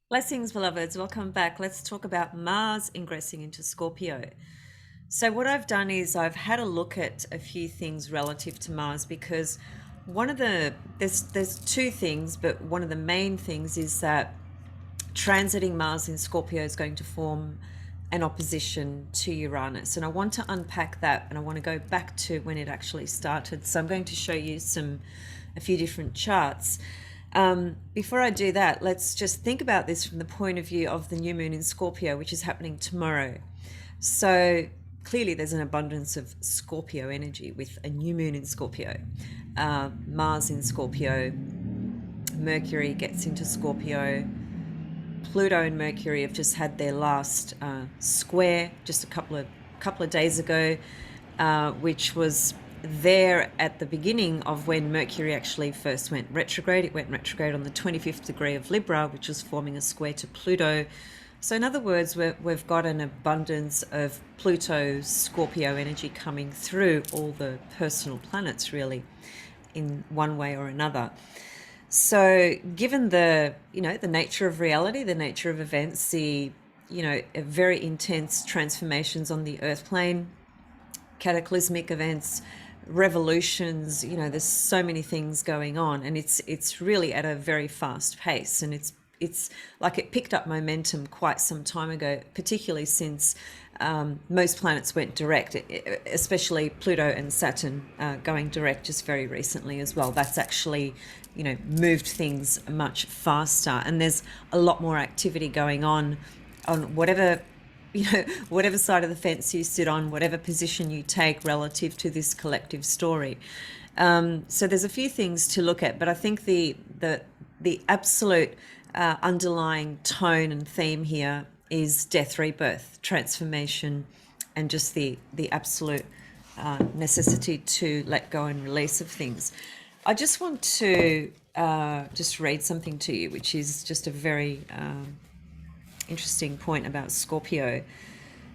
Blessings, beloveds. Welcome back. Let's talk about Mars ingressing into Scorpio. So, what I've done is I've had a look at a few things relative to Mars because there's two things, but one of the main things is that transiting Mars in Scorpio is going to form an opposition to Uranus. And I want to unpack that and I want to go back to when it actually started. So I'm going to show you a few different charts. Before I do that, let's just think about this from the point of view of the new moon in Scorpio, which is happening tomorrow. So clearly there's an abundance of Scorpio energy with a new moon in Scorpio. Mars in Scorpio, Mercury gets into Scorpio, Pluto and Mercury have just had their last square just a couple of days ago, which was there at the beginning of when Mercury actually first went retrograde. It went retrograde on the 25th degree of Libra, which was forming a square to Pluto. So in other words, we've got an abundance of Pluto Scorpio energy coming through all the personal planets, really, in one way or another. So given the nature of reality, the nature of events, the very intense transformations on the earth plane, cataclysmic events, revolutions, there's so many things going on, and it's really at a very fast pace, and it's like it picked up momentum quite some time ago, particularly since most planets went direct, especially Pluto and Saturn going direct just very recently as well. That's actually, moved things much faster, and there's a lot more activity going on whatever whatever side of the fence you sit on, whatever position you take relative to this collective story. So there's a few things to look at, but I think the absolute underlying tone and theme here is death, rebirth, transformation, and just the absolute necessity to let go and release of things. I just want to just read something to you, which is just a very interesting point about Scorpio.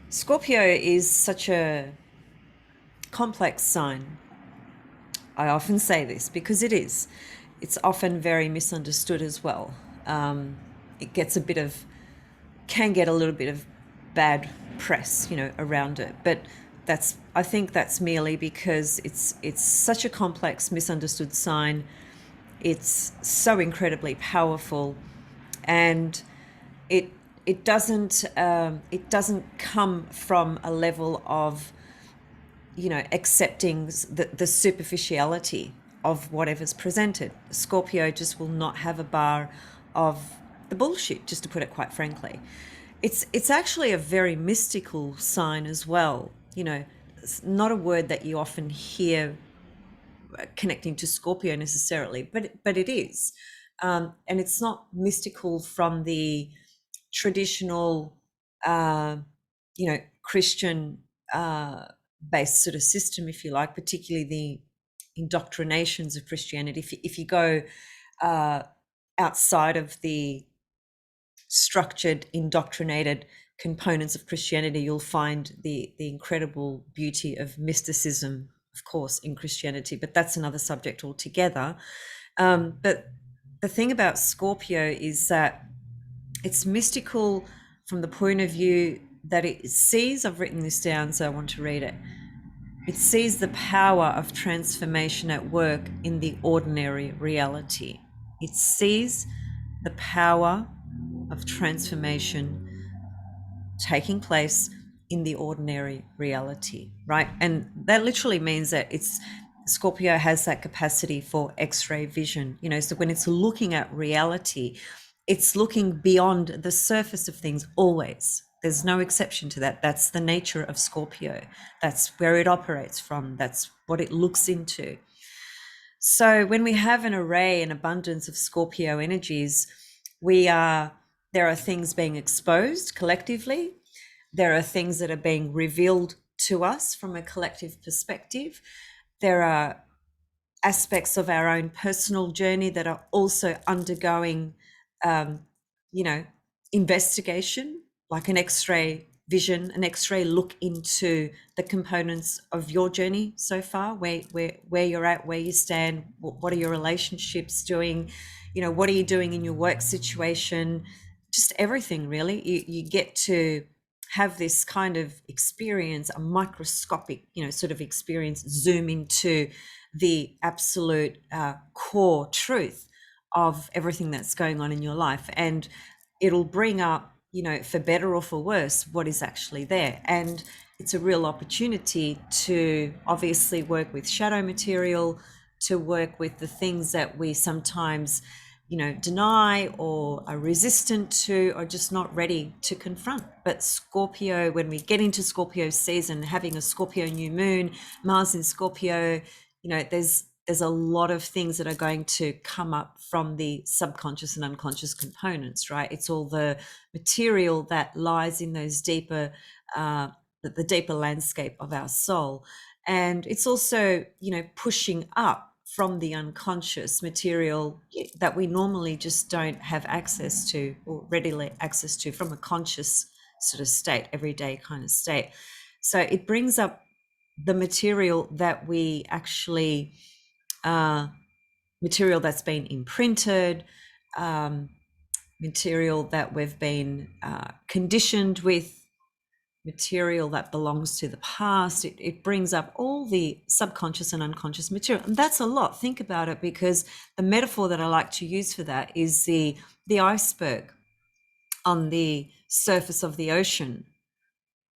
Scorpio is such a complex sign. I often say this because it is. It's often very misunderstood as well. It can get a little bit of bad press, around it. But I think that's merely because it's such a complex, misunderstood sign. It's so incredibly powerful, and it doesn't come from a level of accepting the superficiality of whatever's presented. Scorpio just will not have a bar of the bullshit, just to put it quite frankly. It's actually a very mystical sign as well. It's not a word that you often hear connecting to Scorpio necessarily, but it is. And it's not mystical from the traditional, Christian based sort of system, if you like, particularly the indoctrinations of Christianity. If you go outside of the structured, indoctrinated components of Christianity, you'll find the incredible beauty of mysticism, of course, in Christianity, but that's another subject altogether. But the thing about Scorpio is that it's mystical from the point of view that it sees, I've written this down, so I want to read it. It sees the power of transformation at work in the ordinary reality. It sees the power of transformation taking place in the ordinary reality, right? And that literally means that Scorpio has that capacity for X-ray vision, so when it's looking at reality, it's looking beyond the surface of things always. There's no exception to that. That's the nature of Scorpio. That's where it operates from. That's what it looks into. So when we have an array and abundance of Scorpio energies, there are things being exposed collectively. There are things that are being revealed to us from a collective perspective. There are aspects of our own personal journey that are also undergoing investigation, like an X-ray vision, an X-ray look into the components of your journey so far, where you're at, where you stand, what are your relationships doing, what are you doing in your work situation, just everything really. You get to have this kind of experience, a microscopic, sort of experience, zoom into the absolute core truth of everything that's going on in your life. And it'll bring up, for better or for worse, what is actually there. And it's a real opportunity to obviously work with shadow material, to work with the things that we sometimes deny or are resistant to, or just not ready to confront. But Scorpio, when we get into Scorpio season, having a Scorpio new moon, Mars in Scorpio, there's a lot of things that are going to come up from the subconscious and unconscious components, right? It's all the material that lies in those deeper, the deeper landscape of our soul. And it's also, pushing up from the unconscious material that we normally just don't have access to, or readily access to, from a conscious sort of state, everyday kind of state. So it brings up the material that we actually, material that's been imprinted, material that we've been conditioned with, material that belongs to the past. It brings up all the subconscious and unconscious material, and that's a lot. Think about it, because the metaphor that I like to use for that is the iceberg on the surface of the ocean,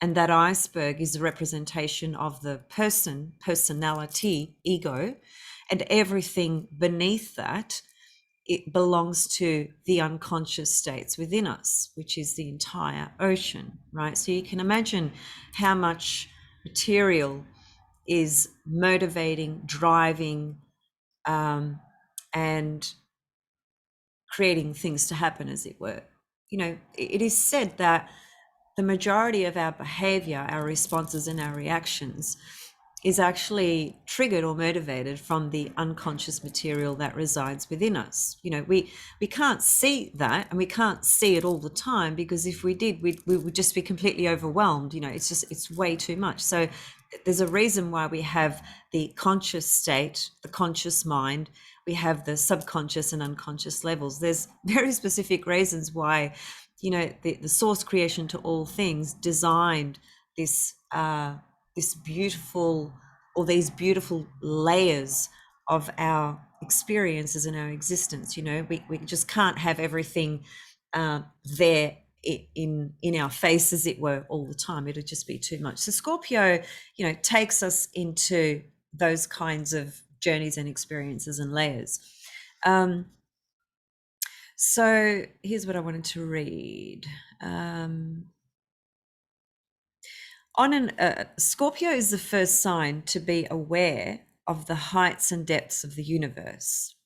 and that iceberg is a representation of the personality, ego, and everything beneath that, it belongs to the unconscious states within us, which is the entire ocean, right? So you can imagine how much material is motivating, driving, and creating things to happen, as it were. It is said that the majority of our behavior, our responses, and our reactions is actually triggered or motivated from the unconscious material that resides within us. We can't see that, and we can't see it all the time, because if we did, we would just be completely overwhelmed. It's way too much. So there's a reason why we have the conscious state, the conscious mind, we have the subconscious and unconscious levels. There's very specific reasons why, the source creation to all things designed this this beautiful, or these beautiful layers of our experiences and our existence. We just can't have everything there in our face, as it were, all the time. It'd just be too much. So Scorpio, takes us into those kinds of journeys and experiences and layers. So here's what I wanted to read. Scorpio is the first sign to be aware of the heights and depths of the universe.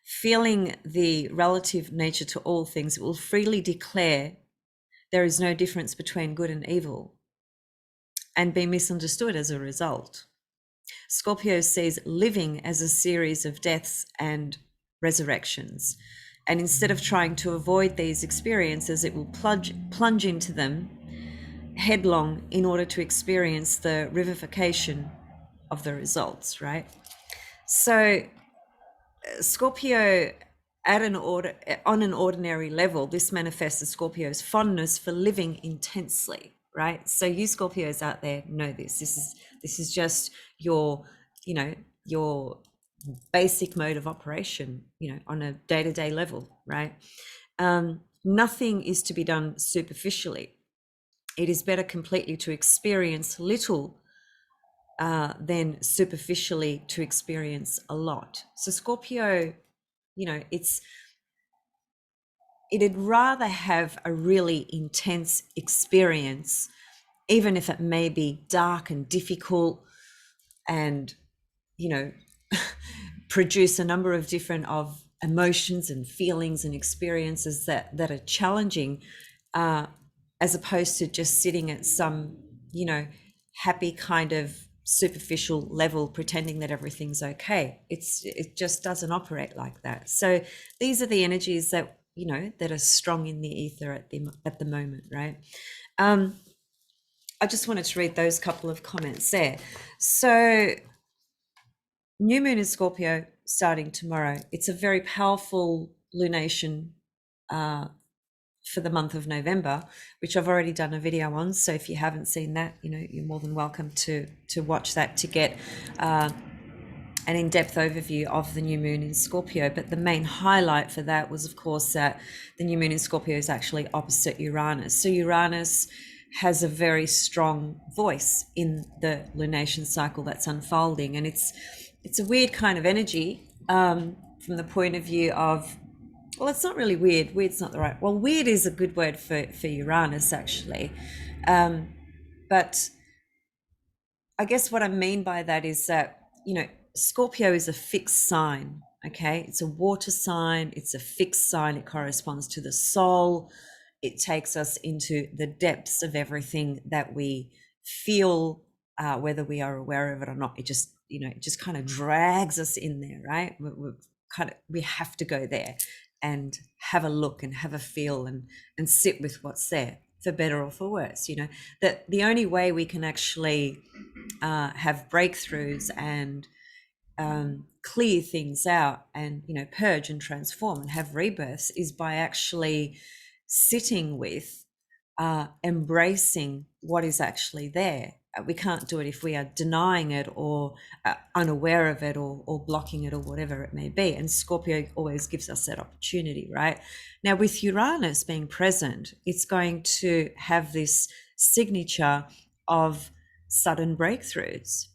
Feeling the relative nature to all things, it will freely declare there is no difference between good and evil, and be misunderstood as a result. Scorpio sees living as a series of deaths and resurrections, and instead of trying to avoid these experiences, it will plunge into them headlong in order to experience the revivification of the results, right? So Scorpio, on an ordinary level, this manifests as Scorpio's fondness for living intensely, right? So you Scorpios out there know this. This is just your basic mode of operation, on a day-to-day level, right? Nothing is to be done superficially. It is better completely to experience little than superficially to experience a lot. So Scorpio, it'd rather have a really intense experience, even if it may be dark and difficult, and produce a number of different emotions and feelings and experiences that are challenging, as opposed to just sitting at some happy kind of superficial level, pretending that everything's okay. It just doesn't operate like that. So these are the energies that that are strong in the ether at the moment, right? I just wanted to read those couple of comments there. So new moon in Scorpio starting tomorrow. It's a very powerful lunation for the month of November, which I've already done a video on. So if you haven't seen that, you're more than welcome to watch that to get an in-depth overview of the new moon in Scorpio. But the main highlight for that was, of course, that the new moon in Scorpio is actually opposite Uranus. So Uranus has a very strong voice in the lunation cycle that's unfolding, and it's a weird kind of energy from the point of view of, well, it's not really weird. Weird's not the right. Well, weird is a good word for Uranus, actually. But I guess what I mean by that is that, Scorpio is a fixed sign. Okay. It's a water sign. It's a fixed sign. It corresponds to the soul. It takes us into the depths of everything that we feel, whether we are aware of it or not. It just, it just kind of drags us in there, right? We have to go there and have a look and have a feel and sit with what's there, for better or for worse. That the only way we can actually have breakthroughs and clear things out and purge and transform and have rebirths is by actually sitting with, embracing what is actually there. We can't do it if we are denying it or unaware of it or blocking it or whatever it may be. And Scorpio always gives us that opportunity, right? Now, with Uranus being present, it's going to have this signature of sudden breakthroughs.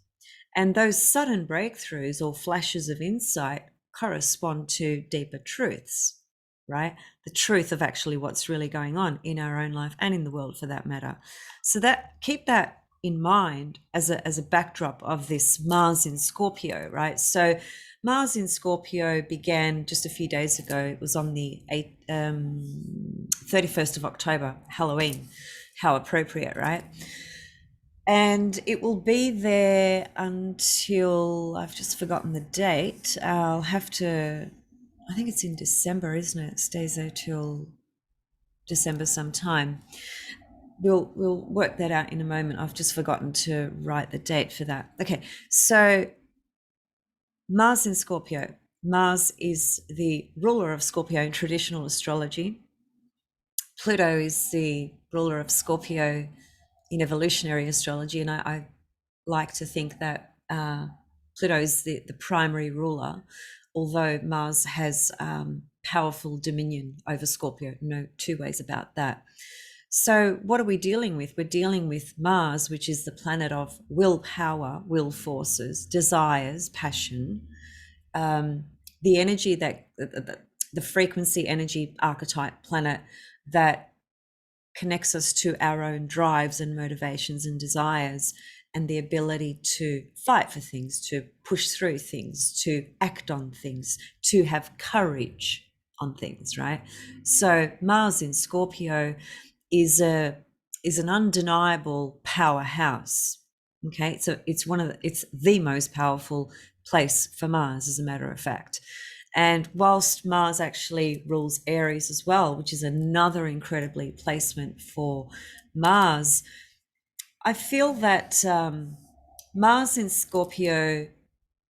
And those sudden breakthroughs or flashes of insight correspond to deeper truths, right? The truth of actually what's really going on in our own life and in the world, for that matter. So keep that in mind as a backdrop of this Mars in Scorpio, right? So Mars in Scorpio began just a few days ago. It was on the 31st of October, Halloween. How appropriate, right? And it will be there until, I've just forgotten the date. I'll have to, I think it's in December, isn't it? It stays there till December sometime. We'll work that out in a moment. I've just forgotten to write the date for that. Okay, so Mars in Scorpio. Mars is the ruler of Scorpio in traditional astrology. Pluto is the ruler of Scorpio in evolutionary astrology, and I like to think that Pluto is the primary ruler, although Mars has powerful dominion over Scorpio. No two ways about that. So what are we dealing with? We're dealing with Mars, which is the planet of willpower, will forces, desires, passion, the energy that the frequency energy archetype planet that connects us to our own drives and motivations and desires, and the ability to fight for things, to push through things, to act on things, to have courage on things, right? So Mars in Scorpio is an undeniable powerhouse. Okay, so it's the most powerful place for Mars, as a matter of fact. And whilst Mars actually rules Aries as well, which is another incredibly placement for Mars, I feel that Mars in Scorpio,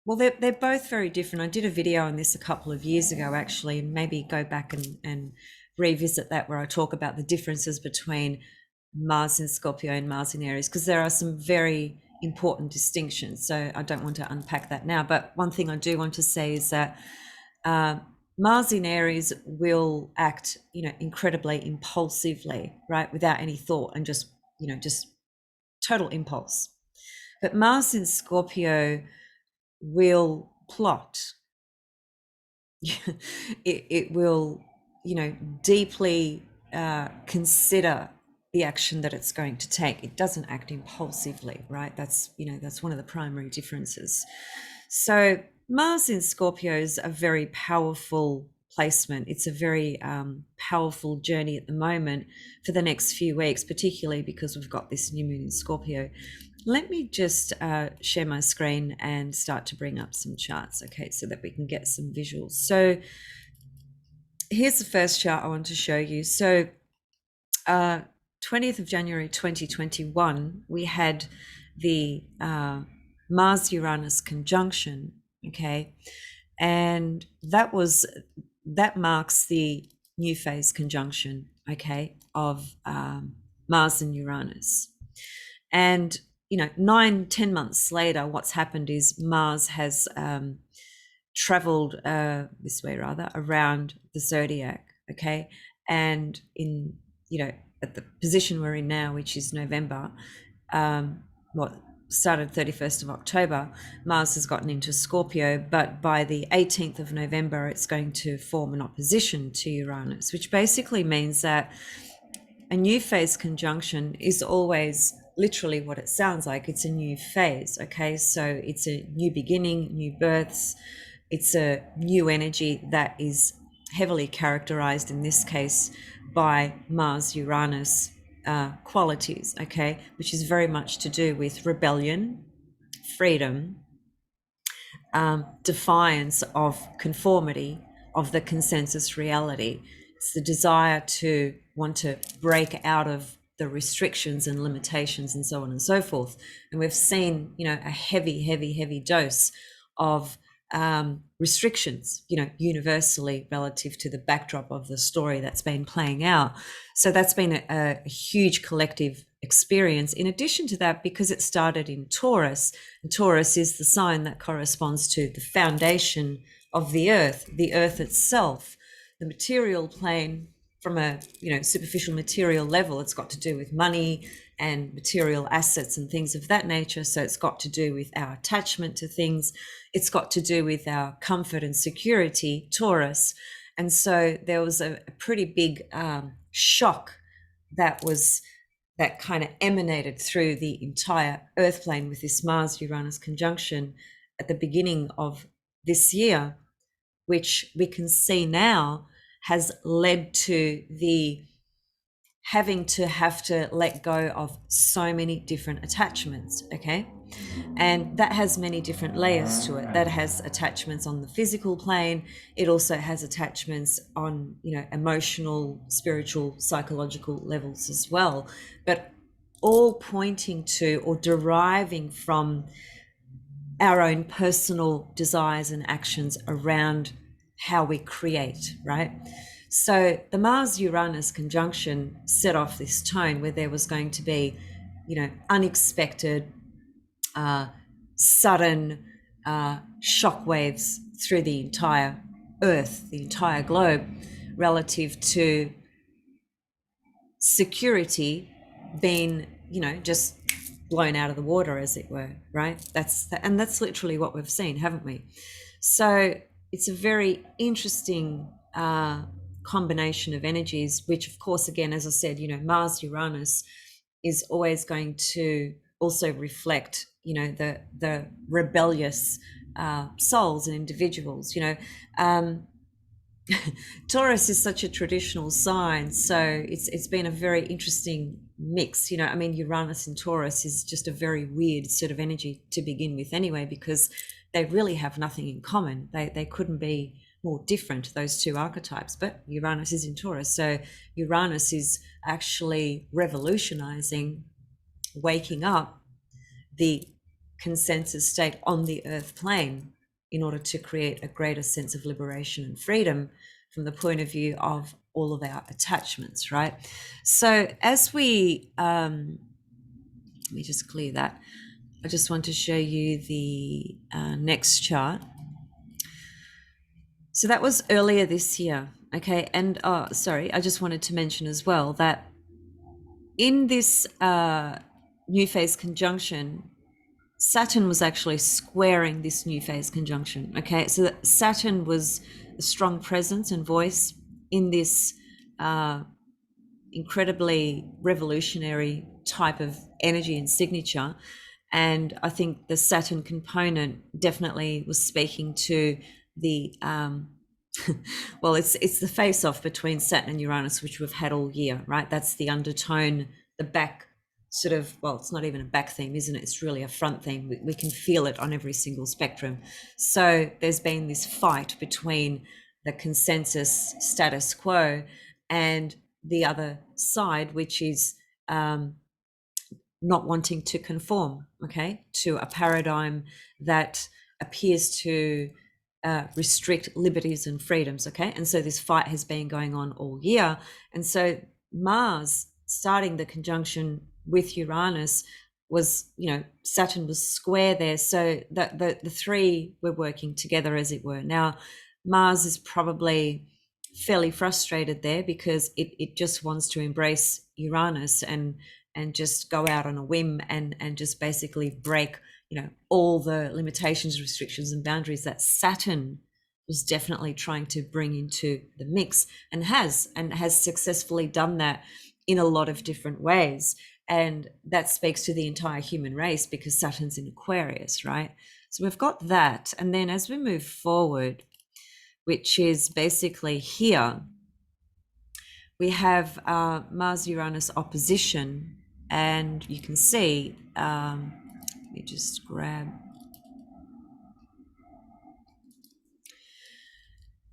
well, they're both very different. I did a video on this a couple of years ago, actually, and maybe go back and revisit that, where I talk about the differences between Mars in Scorpio and Mars in Aries, because there are some very important distinctions. So I don't want to unpack that now. But one thing I do want to say is that Mars in Aries will act, incredibly impulsively, right, without any thought, and just total impulse. But Mars in Scorpio will plot. it will, deeply consider the action that it's going to take. It doesn't act impulsively, right? That's one of the primary differences. So Mars in Scorpio is a very powerful placement. It's a very powerful journey at the moment for the next few weeks, particularly because we've got this new moon in Scorpio. Let me just share my screen and start to bring up some charts, okay, so that we can get some visuals. So here's the first chart I want to show you. So 20th of January 2021, we had the Mars-Uranus conjunction, okay, and that marks the new phase conjunction, okay, of Mars and Uranus. And, 9-10 months later, what's happened is Mars has traveled this way rather around the zodiac, okay, and in, at the position we're in now, which is November, what started 31st of October, Mars has gotten into Scorpio, but by the 18th of November, it's going to form an opposition to Uranus, which basically means that a new phase conjunction is always literally what it sounds like. It's a new phase, okay? So it's a new beginning, new births. It's a new energy that is heavily characterized in this case by Mars Uranus qualities, okay? Which is very much to do with rebellion, freedom, defiance of conformity, of the consensus reality. It's the desire to want to break out of the restrictions and limitations and so on and so forth. And we've seen, a heavy dose of restrictions, universally relative to the backdrop of the story that's been playing out. So that's been a huge collective experience. In addition to that, because it started in Taurus, and Taurus is the sign that corresponds to the foundation of the earth itself, the material plane. From a superficial material level, it's got to do with money and material assets and things of that nature. So it's got to do with our attachment to things. It's got to do with our comfort and security, Taurus. And so there was a pretty big shock that kind of emanated through the entire earth plane with this Mars Uranus conjunction at the beginning of this year, which we can see now has led to the having to have to let go of so many different attachments, okay? And that has many different layers to it. That has attachments on the physical plane. It also has attachments on, emotional, spiritual, psychological levels as well, but all pointing to or deriving from our own personal desires and actions around how we create, right? So the Mars Uranus conjunction set off this tone where there was going to be, unexpected, sudden shock waves through the entire Earth, the entire globe, relative to security being, just blown out of the water, as it were, right? That's literally what we've seen, haven't we? So it's a very interesting combination of energies, which of course, again, as I said, Mars Uranus is always going to also reflect, the rebellious souls and individuals. Taurus is such a traditional sign, so it's been a very interesting mix. Uranus and Taurus is just a very weird sort of energy to begin with anyway, because they really have nothing in common. They couldn't be more different, those two archetypes, but Uranus is in Taurus. So Uranus is actually revolutionizing, waking up the consensus state on the earth plane in order to create a greater sense of liberation and freedom from the point of view of all of our attachments, right? So as we, let me just clear that. I just want to show you the next chart. So that was earlier this year, okay? And sorry, I just wanted to mention as well that in this new phase conjunction, Saturn was actually squaring this new phase conjunction, okay? So that Saturn was a strong presence and voice in this incredibly revolutionary type of energy and signature. And I think the Saturn component definitely was speaking to the, well, it's the face-off between Saturn and Uranus, which we've had all year, right? That's the undertone, the back sort of, well, it's not even a back theme, isn't it? It's really a front theme. We can feel it on every single spectrum. So there's been this fight between the consensus status quo and the other side, which is not wanting to conform, okay, to a paradigm that appears to restrict liberties and freedoms. Okay, and so this fight has been going on all year, and so Mars starting the conjunction with Uranus was, Saturn was square there, so that the three were working together, as it were. Now Mars is probably fairly frustrated there because it just wants to embrace Uranus and just go out on a whim and just basically break, all the limitations, restrictions, and boundaries that Saturn was definitely trying to bring into the mix, and has successfully done that in a lot of different ways. And that speaks to the entire human race because Saturn's in Aquarius, right? So we've got that. And then as we move forward, which is basically here, we have Mars-Uranus opposition, and you can see, let me just grab,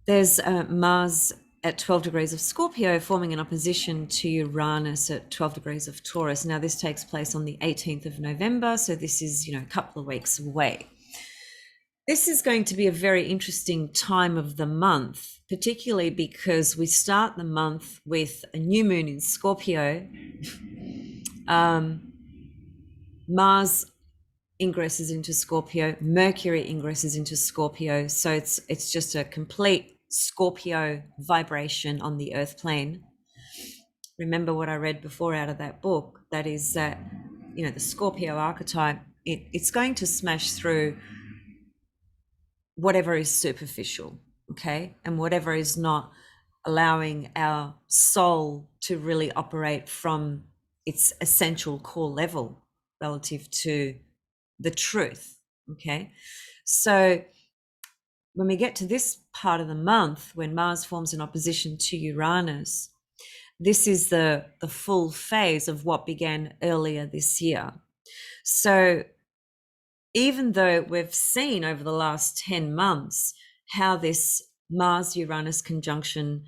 there's Mars at 12 degrees of Scorpio forming an opposition to Uranus at 12 degrees of Taurus. Now this takes place on the 18th of November, so this is, a couple of weeks away. This is going to be a very interesting time of the month, particularly because we start the month with a new moon in Scorpio. Mars ingresses into Scorpio, Mercury ingresses into Scorpio, so it's just a complete Scorpio vibration on the earth plane. Remember what I read before out of that book, that is that, the Scorpio archetype, it's going to smash through whatever is superficial, okay, and whatever is not allowing our soul to really operate from its essential core level relative to the truth, okay? So when we get to this part of the month, when Mars forms an opposition to Uranus, this is the full phase of what began earlier this year. So even though we've seen over the last 10 months how this Mars-Uranus conjunction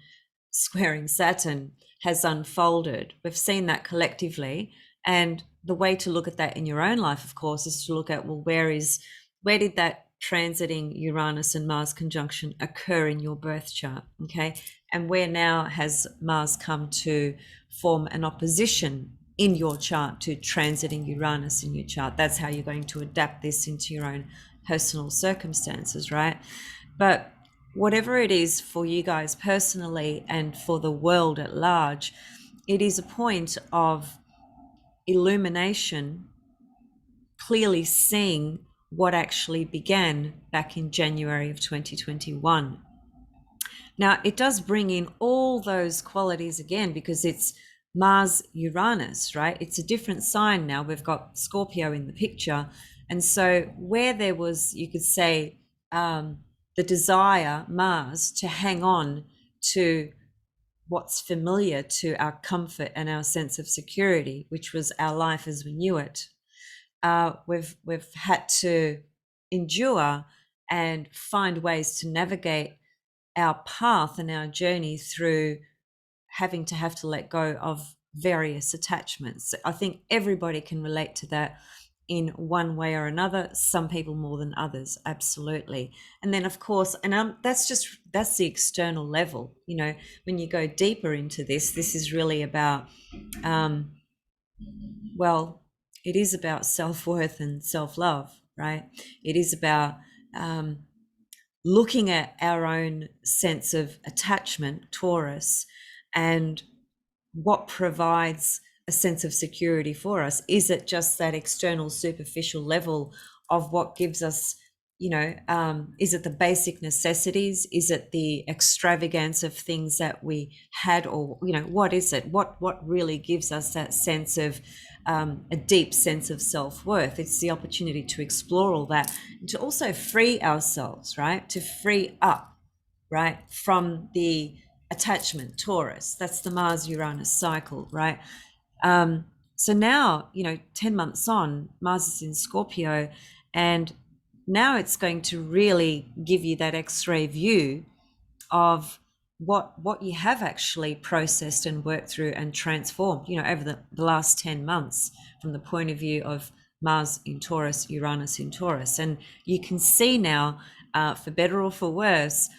squaring Saturn has unfolded, we've seen that collectively. And the way to look at that in your own life, of course, is to look at, well, where did that transiting Uranus and Mars conjunction occur in your birth chart, okay? And where now has Mars come to form an opposition in your chart to transiting Uranus in your chart? That's how you're going to adapt this into your own personal circumstances, right? But whatever it is for you guys personally and for the world at large, it is a point of illumination, clearly seeing what actually began back in January of 2021. Now, it does bring in all those qualities again because it's Mars-Uranus, right? It's a different sign now. We've got Scorpio in the picture. And so where there was, you could say, the desire, Mars, to hang on to what's familiar to our comfort and our sense of security, which was our life as we knew it, we've had to endure and find ways to navigate our path and our journey through having to let go of various attachments. I think everybody can relate to that in one way or another, some people more than others, absolutely. And then of course, and that's the external level. When you go deeper into this is really about it is about self-worth and self-love, right? It is about looking at our own sense of attachment, Taurus, and what provides a sense of security for us. Is it just that external superficial level of what gives us, is it the basic necessities? Is it the extravagance of things that we had? Or, what is it? What really gives us that sense of a deep sense of self-worth? It's the opportunity to explore all that and to also free ourselves, right? To free up, right, from the attachment, Taurus. That's the Mars-Uranus cycle, right? So now, 10 months on, Mars is in Scorpio, and now it's going to really give you that X-ray view of what you have actually processed and worked through and transformed, over the last 10 months from the point of view of Mars in Taurus, Uranus in Taurus. And you can see now for better or for worse,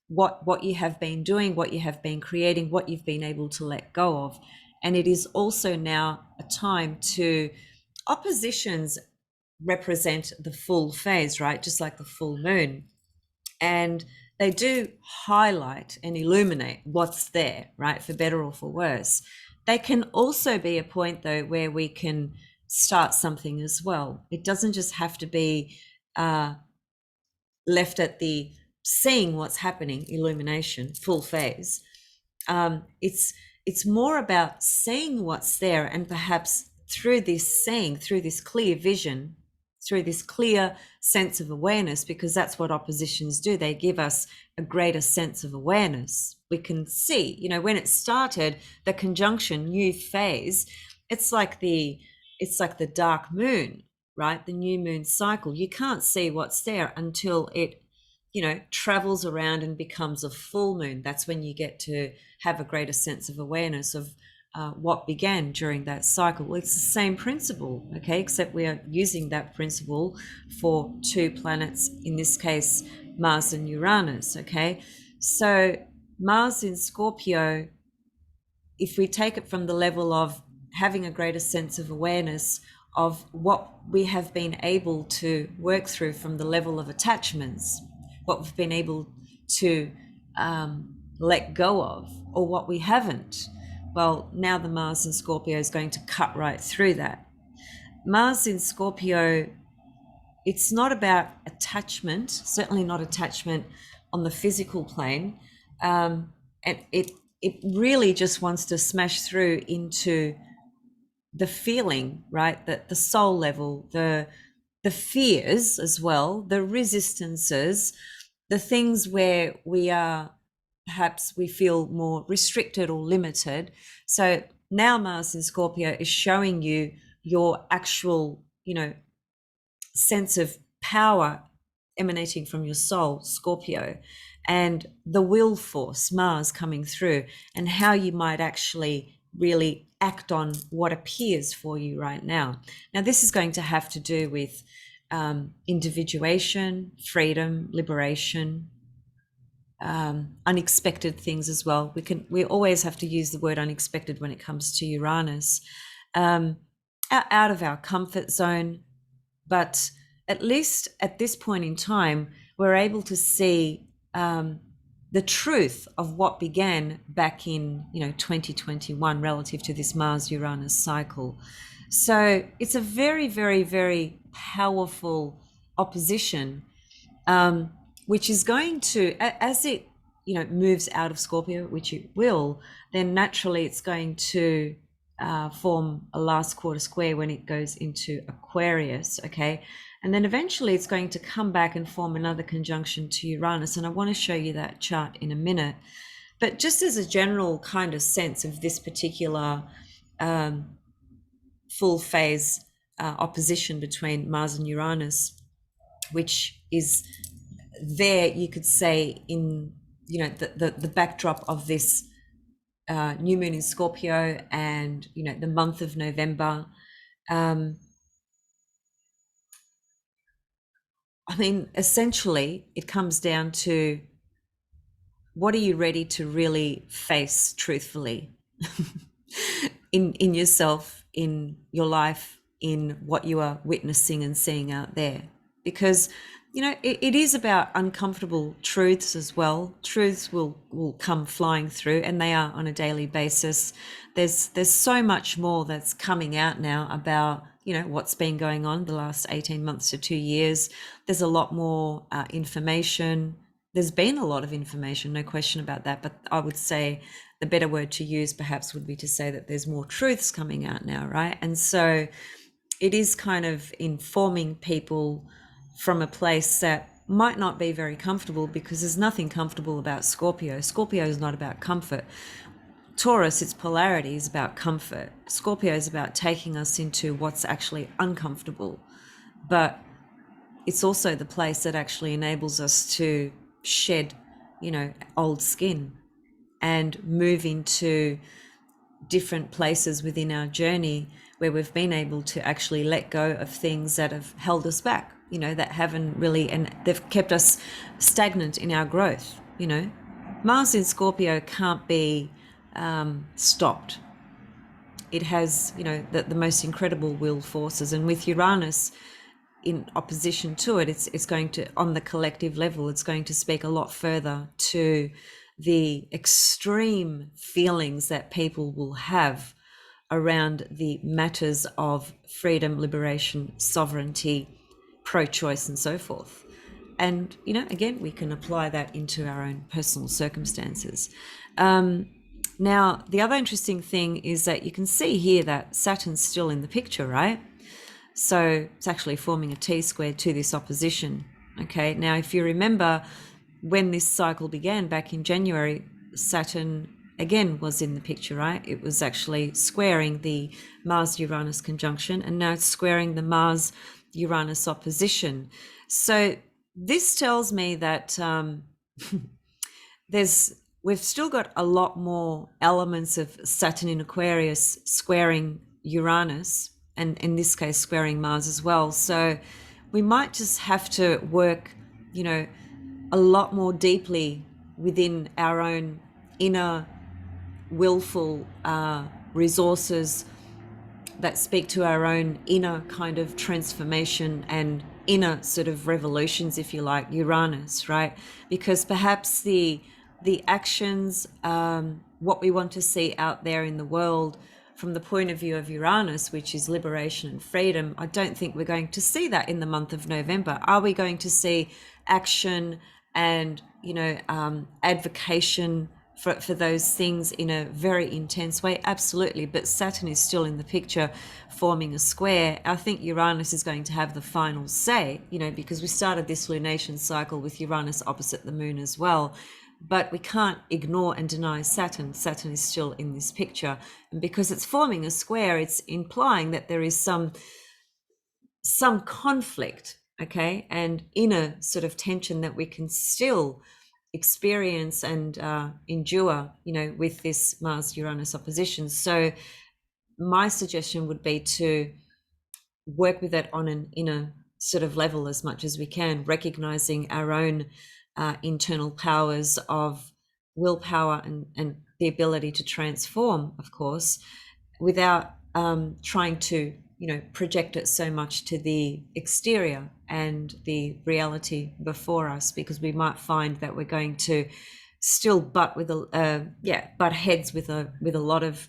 what you have been doing, what you have been creating, what you've been able to let go of. And it is also now a time to, oppositions represent the full phase, right? Just like the full moon. And they do highlight and illuminate what's there, right? For better or for worse. They can also be a point, though, where we can start something as well. It doesn't just have to be left at the seeing what's happening, illumination, full phase. It's more about seeing what's there, and perhaps through this seeing, through this clear vision, through this clear sense of awareness, because that's what oppositions do. They give us a greater sense of awareness. We can see, when it started, the conjunction new phase, it's like the dark moon, right? The new moon cycle. You can't see what's there until it, travels around and becomes a full moon. That's when you get to have a greater sense of awareness of what began during that cycle. Well, it's the same principle, okay, except we are using that principle for two planets, in this case, Mars and Uranus, okay? So Mars in Scorpio, if we take it from the level of having a greater sense of awareness of what we have been able to work through from the level of attachments, what we've been able to let go of, or what we haven't. Well, now the Mars in Scorpio is going to cut right through that. Mars in Scorpio, it's not about attachment, certainly not attachment on the physical plane. And it really just wants to smash through into the feeling, right? The soul level, the fears as well, the resistances, the things where perhaps we feel more restricted or limited. So now Mars in Scorpio is showing you your actual, sense of power emanating from your soul, Scorpio, and the will force, Mars, coming through, and how you might actually really act on what appears for you right now. Now, this is going to have to do with individuation, freedom, liberation, unexpected things as well. We always have to use the word unexpected when it comes to Uranus, out of our comfort zone. But at least at this point in time, we're able to see the truth of what began back in 2021 relative to this Mars-Uranus cycle. So it's a very, very, very powerful opposition, which is going to, as it moves out of Scorpio, which it will, then naturally it's going to form a last quarter square when it goes into Aquarius, okay? And then eventually it's going to come back and form another conjunction to Uranus. And I want to show you that chart in a minute. But just as a general kind of sense of this particular full phase opposition between Mars and Uranus, which is there, you could say, in the backdrop of this new moon in Scorpio and the month of November. I mean, essentially, it comes down to, what are you ready to really face truthfully in yourself, in your life, in what you are witnessing and seeing out there? Because it is about uncomfortable truths as well. Truths will come flying through, and they are on a daily basis. There's so much more that's coming out now about what's been going on the last 18 months to 2 years. There's a lot more information. There's been a lot of information, no question about that. But I would say the better word to use perhaps would be to say that there's more truths coming out now, right? And so it is kind of informing people from a place that might not be very comfortable, because there's nothing comfortable about Scorpio. Scorpio is not about comfort. Taurus, its polarity is about comfort. Scorpio is about taking us into what's actually uncomfortable. But it's also the place that actually enables us to shed, old skin and move into different places within our journey where we've been able to actually let go of things that have held us back, that haven't really, and they've kept us stagnant in our growth. Mars in Scorpio can't be stopped. It has, the most incredible will forces, and with Uranus in opposition to it, it's going to, on the collective level, it's going to speak a lot further to the extreme feelings that people will have around the matters of freedom, liberation, sovereignty, pro-choice, and so forth. And, again, we can apply that into our own personal circumstances. Now, the other interesting thing is that you can see here that Saturn's still in the picture, right? So it's actually forming a T-squared to this opposition. Okay, now if you remember when this cycle began back in January, Saturn again was in the picture, right? It was actually squaring the Mars-Uranus conjunction, and now it's squaring the Mars-Uranus opposition. So this tells me that we've still got a lot more elements of Saturn in Aquarius squaring Uranus, and in this case squaring Mars as well. So we might just have to work, a lot more deeply within our own inner willful resources that speak to our own inner kind of transformation and inner sort of revolutions, if you like, Uranus, right? Because perhaps the actions, what we want to see out there in the world from the point of view of Uranus, which is liberation and freedom, I don't think we're going to see that in the month of November. Are we going to see action and, advocation for those things in a very intense way? Absolutely. But Saturn is still in the picture, forming a square. I think Uranus is going to have the final say, because we started this lunation cycle with Uranus opposite the moon as well. But we can't ignore and deny Saturn. Saturn is still in this picture. And because it's forming a square, it's implying that there is some conflict, okay, and inner sort of tension that we can still experience and endure, with this Mars-Uranus opposition. So my suggestion would be to work with it on an inner sort of level as much as we can, recognizing our own internal powers of willpower and the ability to transform, of course, without trying to project it so much to the exterior and the reality before us, because we might find that we're going to still butt heads with a lot of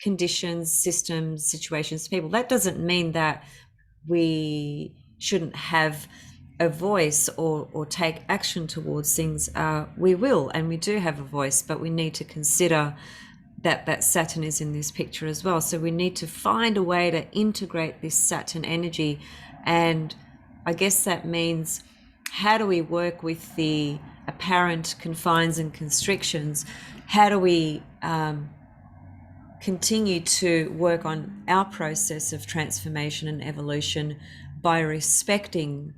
conditions, systems, situations, people. That doesn't mean that we shouldn't have a voice or take action towards things. We will, and we do have a voice, but we need to consider that Saturn is in this picture as well. So we need to find a way to integrate this Saturn energy. And I guess that means, how do we work with the apparent confines and constrictions? How do we continue to work on our process of transformation and evolution by respecting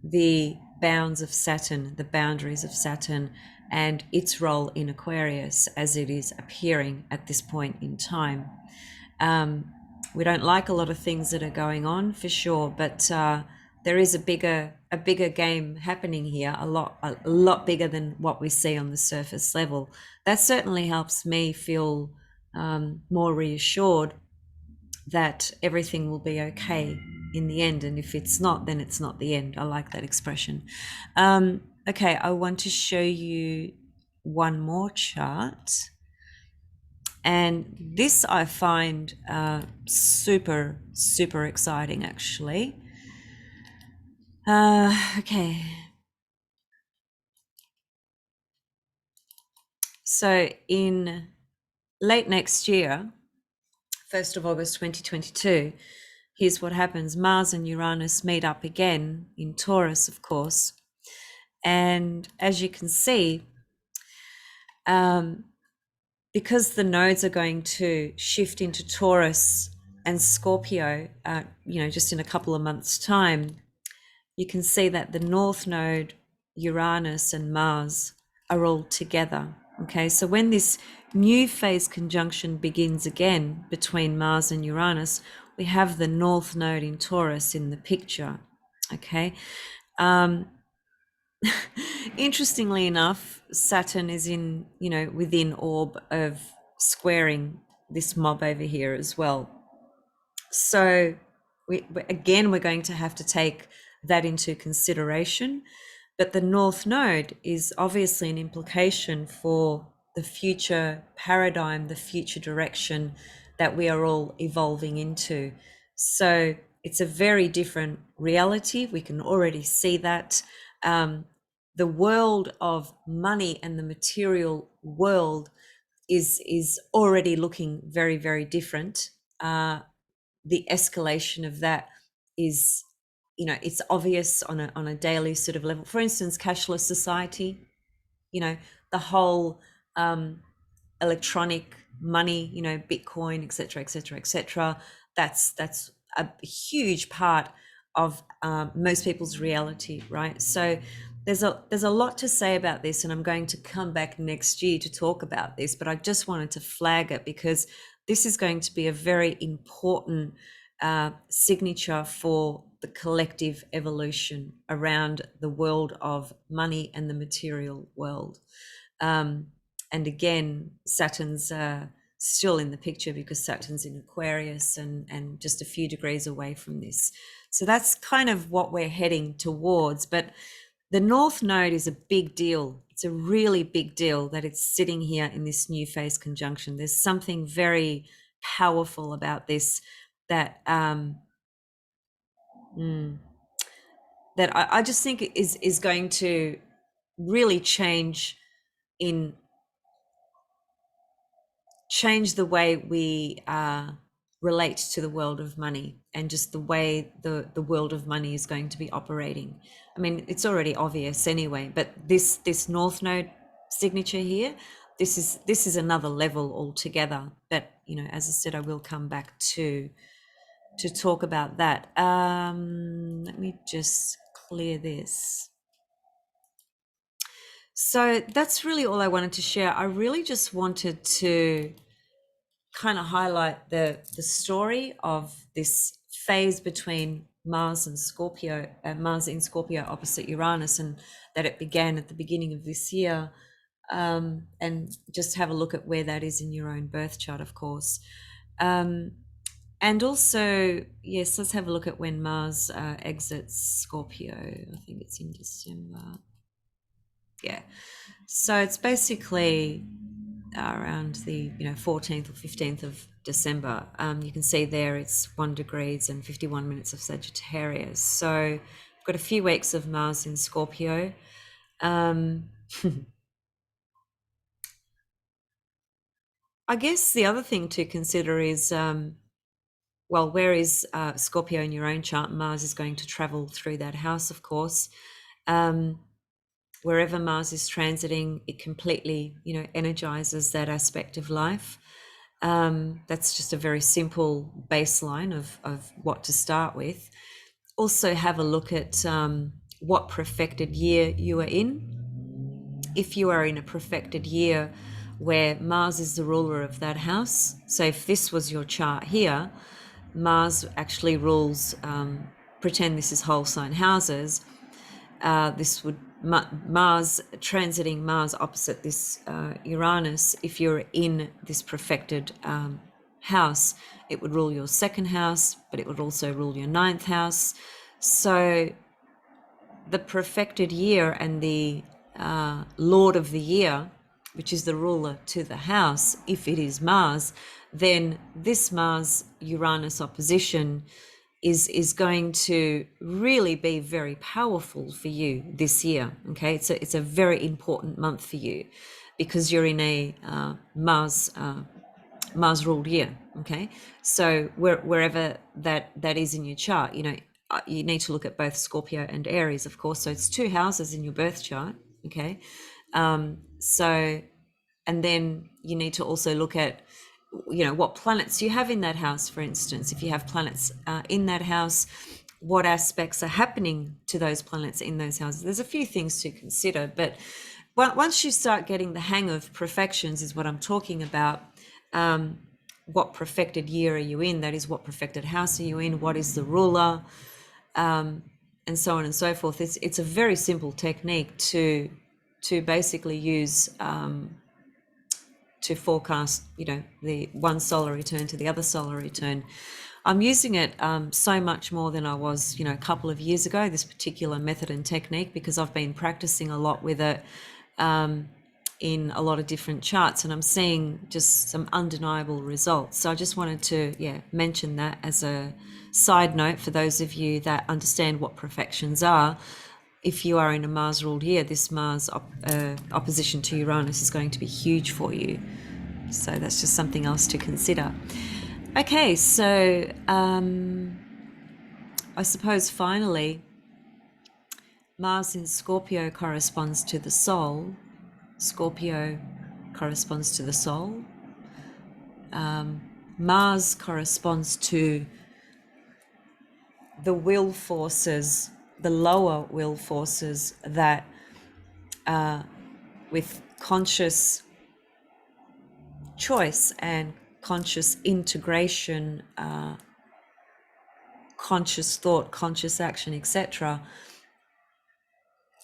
the bounds of Saturn, the boundaries of Saturn, and its role in Aquarius as it is appearing at this point in time. We don't like a lot of things that are going on, for sure, but there is a bigger game happening here, a lot bigger than what we see on the surface level. That certainly helps me feel more reassured that everything will be okay in the end. And if it's not, then it's not the end. I like that expression. Okay, I want to show you one more chart. And this I find super, super exciting, actually. Okay. So in late next year, 1st of August 2022, here's what happens. Mars and Uranus meet up again in Taurus, of course. And as you can see, because the nodes are going to shift into Taurus and Scorpio, just in a couple of months' time, you can see that the North Node, Uranus and Mars are all together. Okay, so when this new phase conjunction begins again between Mars and Uranus, we have the North Node in Taurus in the picture. Okay. Interestingly enough, Saturn is in, within orb of squaring this mob over here as well. So again, we're going to have to take that into consideration. But the North Node is obviously an implication for the future paradigm, the future direction that we are all evolving into. So it's a very different reality. We can already see that. The world of money and the material world is already looking very, very different. The escalation of that is, it's obvious on a daily sort of level. For instance, cashless society, the whole electronic money, Bitcoin, etc., etc., etc. That's a huge part of most people's reality, right? So there's a lot to say about this, and I'm going to come back next year to talk about this. But I just wanted to flag it because this is going to be a very important signature for the collective evolution around the world of money and the material world. And again, Saturn's still in the picture because Saturn's in Aquarius and just a few degrees away from this. So that's kind of what we're heading towards. But the North Node is a big deal. It's a really big deal that it's sitting here in this new phase conjunction. There's something very powerful about this that that I just think is going to really change the way we relate to the world of money and just the way the world of money is going to be operating. I mean, it's already obvious anyway, but this North Node signature here, this is another level altogether. But as I said, I will come back to talk about that. Let me just clear this. So that's really all I wanted to share. I really just wanted to kind of highlight the story of this phase between Mars and Scorpio, Mars in Scorpio opposite Uranus, and that it began at the beginning of this year. And just have a look at where that is in your own birth chart, of course. And also, yes, let's have a look at when Mars exits Scorpio. I think it's in December. Yeah. So it's basically around the 14th or 15th of December. You can see there it's 1 degrees and 51 minutes of Sagittarius. So I've got a few weeks of Mars in Scorpio. I guess the other thing to consider is, well, where is Scorpio in your own chart? Mars is going to travel through that house, of course. Wherever Mars is transiting, it completely, energizes that aspect of life. That's just a very simple baseline of what to start with. Also have a look at what profected year you are in. If you are in a profected year where Mars is the ruler of that house, so if this was your chart here, Mars actually rules, pretend this is whole sign houses, this would Mars transiting Mars opposite this Uranus. If you're in this profected house, it would rule your second house, but it would also rule your ninth house. So the perfected year and the Lord of the year, which is the ruler to the house, if it is Mars, then this Mars Uranus opposition is going to really be very powerful for you this year. Okay, it's a very important month for you because you're in a Mars ruled year. Okay, so wherever that is in your chart, you need to look at both Scorpio and Aries, of course. So it's 2 houses in your birth chart. Okay, so and then you need to also look at what planets you have in that house. For instance, if you have planets in that house, what aspects are happening to those planets in those houses. There's a few things to consider, but once you start getting the hang of perfections is what I'm talking about. What perfected year are you in? That is, what perfected house are you in? What is the ruler? and so on and so forth. It's a very simple technique to basically use to forecast, the one solar return to the other solar return. I'm using it so much more than I was, a couple of years ago, this particular method and technique, because I've been practicing a lot with it in a lot of different charts, and I'm seeing just some undeniable results. So I just wanted to, mention that as a side note for those of you that understand what perfections are. If you are in a Mars ruled year, this Mars opposition to Uranus is going to be huge for you. So that's just something else to consider. Okay, so I suppose finally, Mars in Scorpio corresponds to the soul. Scorpio corresponds to the soul. Mars corresponds to the will forces, the lower will forces that with conscious choice and conscious integration, conscious thought, conscious action, etc.,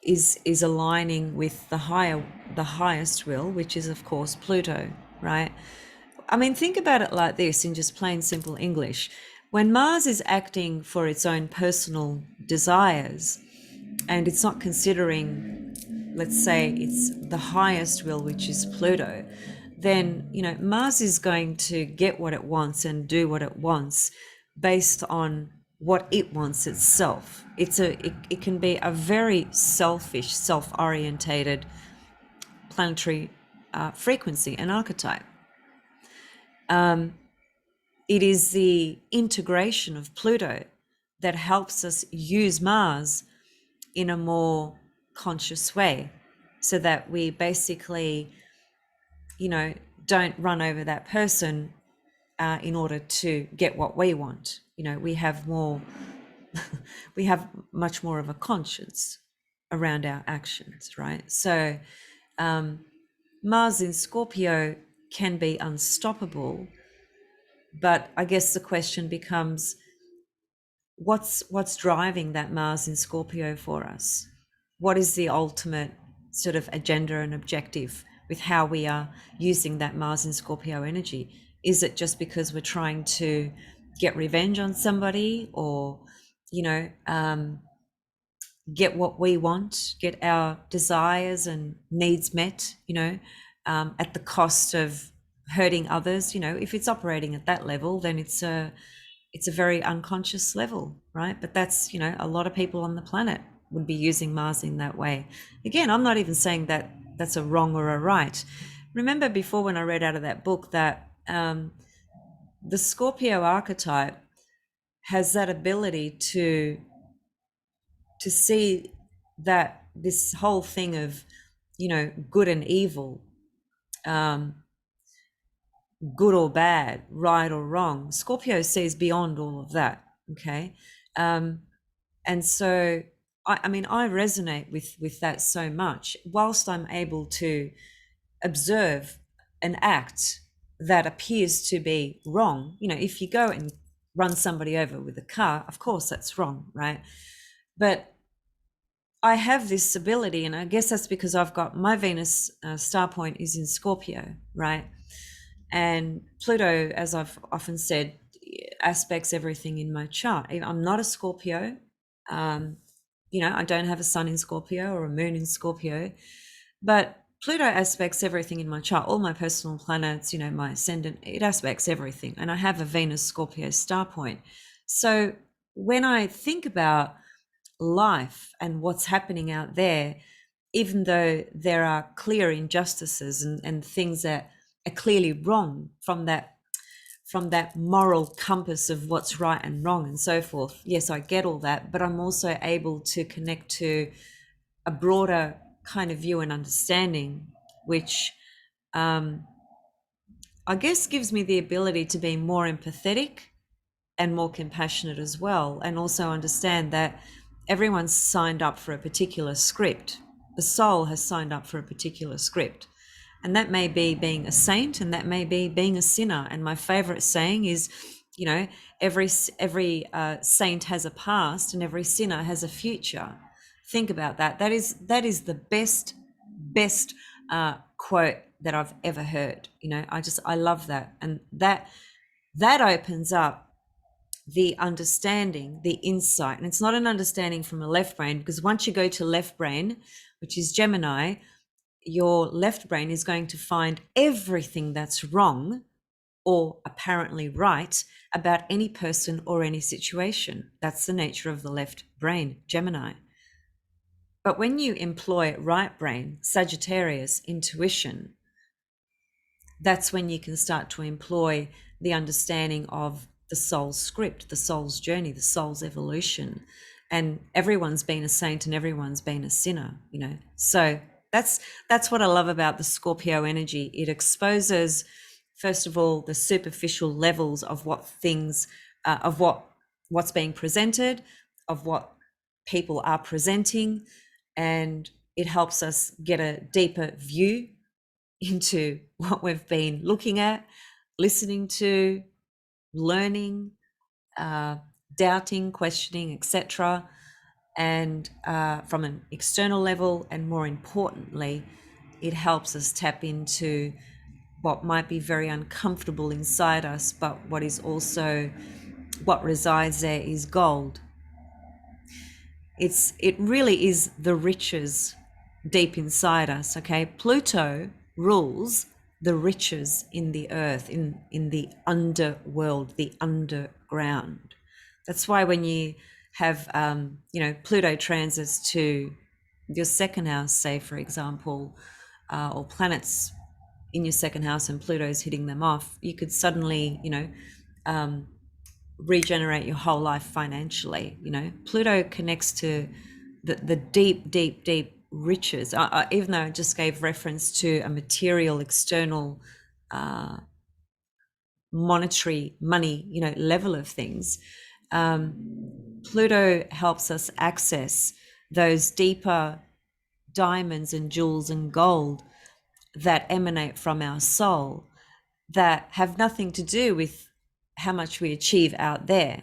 is aligning with the highest will, which is of course Pluto, right? I mean, think about it like this in just plain simple English. When Mars is acting for its own personal desires and it's not considering, let's say, it's the highest will, which is Pluto, then, Mars is going to get what it wants and do what it wants based on what it wants itself. It can be a very selfish, self-orientated planetary frequency and archetype. It is the integration of Pluto that helps us use Mars in a more conscious way, so that we basically, don't run over that person in order to get what we want. We have we have much more of a conscience around our actions, right? So Mars in Scorpio can be unstoppable, but I guess the question becomes, what's driving that Mars in Scorpio for us? What is the ultimate sort of agenda and objective with how we are using that Mars in Scorpio energy? Is it just because we're trying to get revenge on somebody, or, get what we want, get our desires and needs met, at the cost of hurting others? If it's operating at that level, then it's a very unconscious level, right? But that's, a lot of people on the planet would be using Mars in that way. Again, I'm not even saying that that's a wrong or a right. Remember before, when I read out of that book, that the Scorpio archetype has that ability to see that this whole thing of, good and evil, good or bad, right or wrong, Scorpio sees beyond all of that. Okay. And so I mean, I resonate with that so much. Whilst I'm able to observe an act that appears to be wrong, if you go and run somebody over with a car, of course that's wrong, right? But I have this ability, and I guess that's because I've got my Venus star point is in Scorpio, right? And Pluto, as I've often said, aspects everything in my chart. I'm not a Scorpio. I don't have a sun in Scorpio or a moon in Scorpio, but Pluto aspects everything in my chart. All my personal planets, my ascendant, it aspects everything. And I have a Venus Scorpio star point. So when I think about life and what's happening out there, even though there are clear injustices and things that are clearly wrong from that moral compass of what's right and wrong and so forth, yes, I get all that, but I'm also able to connect to a broader kind of view and understanding, which I guess gives me the ability to be more empathetic and more compassionate as well, and also understand that everyone's signed up for a particular script. The soul has signed up for a particular script, and that may be being a saint, and that may be being a sinner. And my favorite saying is, You know, every saint has a past, and every sinner has a future. Think about that. That is the best quote that I've ever heard. You know, I love that, and that opens up the understanding, the insight. And it's not an understanding from a left brain, because once you go to left brain, which is Gemini, your left brain is going to find everything that's wrong or apparently right about any person or any situation. That's the nature of the left brain, Gemini. But when you employ right brain, Sagittarius, intuition, that's when you can start to employ the understanding of the soul's script, the soul's journey, the soul's evolution. And everyone's been a saint and everyone's been a sinner, you know. So that's what I love about the Scorpio energy. It exposes, first of all, the superficial levels of what things, of what's being presented, of what people are presenting, and it helps us get a deeper view into what we've been looking at, listening to, learning, doubting, questioning, etc. And from an external level, and more importantly, it helps us tap into what might be very uncomfortable inside us, but what is also, what resides there is gold. It really is the riches deep inside us. Okay, Pluto rules the riches in the earth, in the underworld, the underground. That's why when you have Pluto transits to your second house, say for example, or planets in your second house and Pluto's hitting them off, you could suddenly regenerate your whole life financially. You know, Pluto connects to the deep riches. Even though I just gave reference to a material, external, monetary, money, level of things, Pluto helps us access those deeper diamonds and jewels and gold that emanate from our soul, that have nothing to do with how much we achieve out there,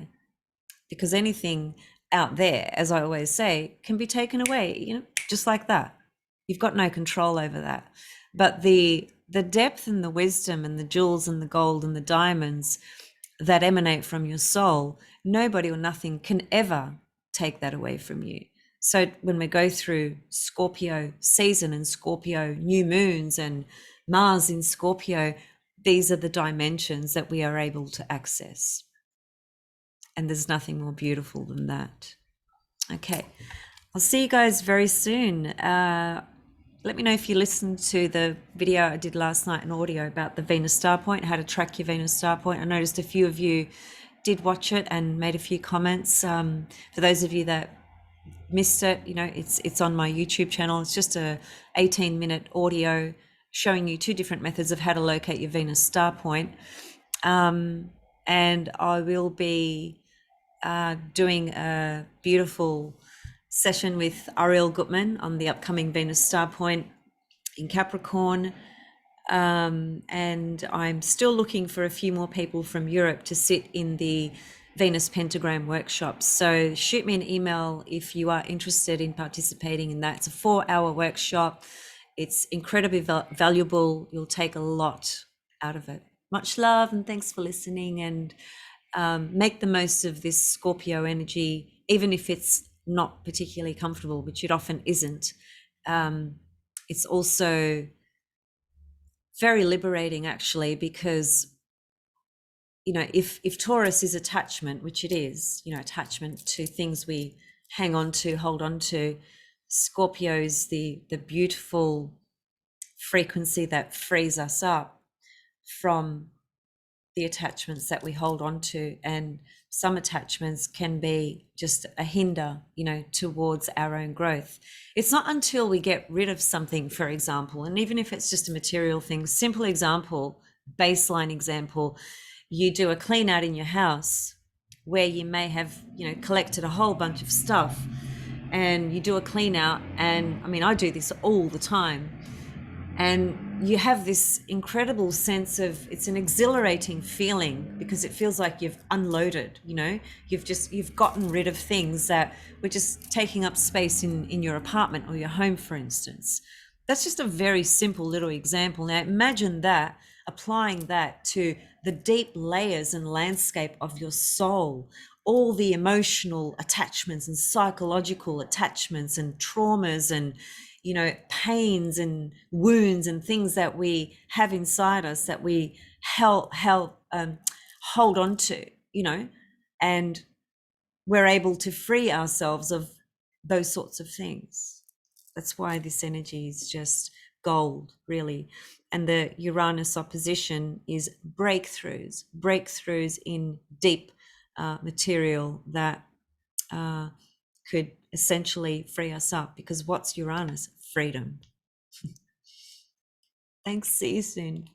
because anything out there, as I always say, can be taken away, just like that. You've got no control over that. But the depth and the wisdom and the jewels and the gold and the diamonds that emanate from your soul, nobody or nothing can ever take that away from you. So when we go through Scorpio season and Scorpio new moons and Mars in Scorpio, these are the dimensions that we are able to access. And there's nothing more beautiful than that. Okay, I'll see you guys very soon. Let me know if you listened to the video I did last night in audio about the Venus star point, how to track your Venus star point. I noticed a few of you did watch it and made a few comments. For those of you that missed it, it's on my YouTube channel. It's just a 18-minute audio showing you two different methods of how to locate your Venus star point. And I will be doing a beautiful session with Ariel Gutman on the upcoming Venus star point in Capricorn. And I'm still looking for a few more people from Europe to sit in the Venus pentagram workshops. So shoot me an email if you are interested in participating in that. It's a 4-hour workshop. It's incredibly valuable. You'll take a lot out of it. Much love and thanks for listening, and make the most of this Scorpio energy, even if it's not particularly comfortable, which it often isn't. It's also very liberating, actually, because if Taurus is attachment, which it is, attachment to things we hang on to, hold on to, Scorpio's the beautiful frequency that frees us up from the attachments that we hold on to. And some attachments can be just a hinder, towards our own growth. It's not until we get rid of something, for example, and even if it's just a material thing, simple example, baseline example, you do a clean out in your house where you may have, collected a whole bunch of stuff, and you do a clean out. And I mean, I do this all the time. And you have this incredible sense of, it's an exhilarating feeling because it feels like you've unloaded, you've gotten rid of things that were just taking up space in your apartment or your home, for instance. That's just a very simple little example. Now imagine that, applying that to the deep layers and landscape of your soul, all the emotional attachments and psychological attachments and traumas and pains and wounds and things that we have inside us that we hold on to, and we're able to free ourselves of those sorts of things. That's why this energy is just gold, really. And the Uranus opposition is breakthroughs in deep material that could essentially free us up, because what's Uranus? Freedom. Thanks. See you soon.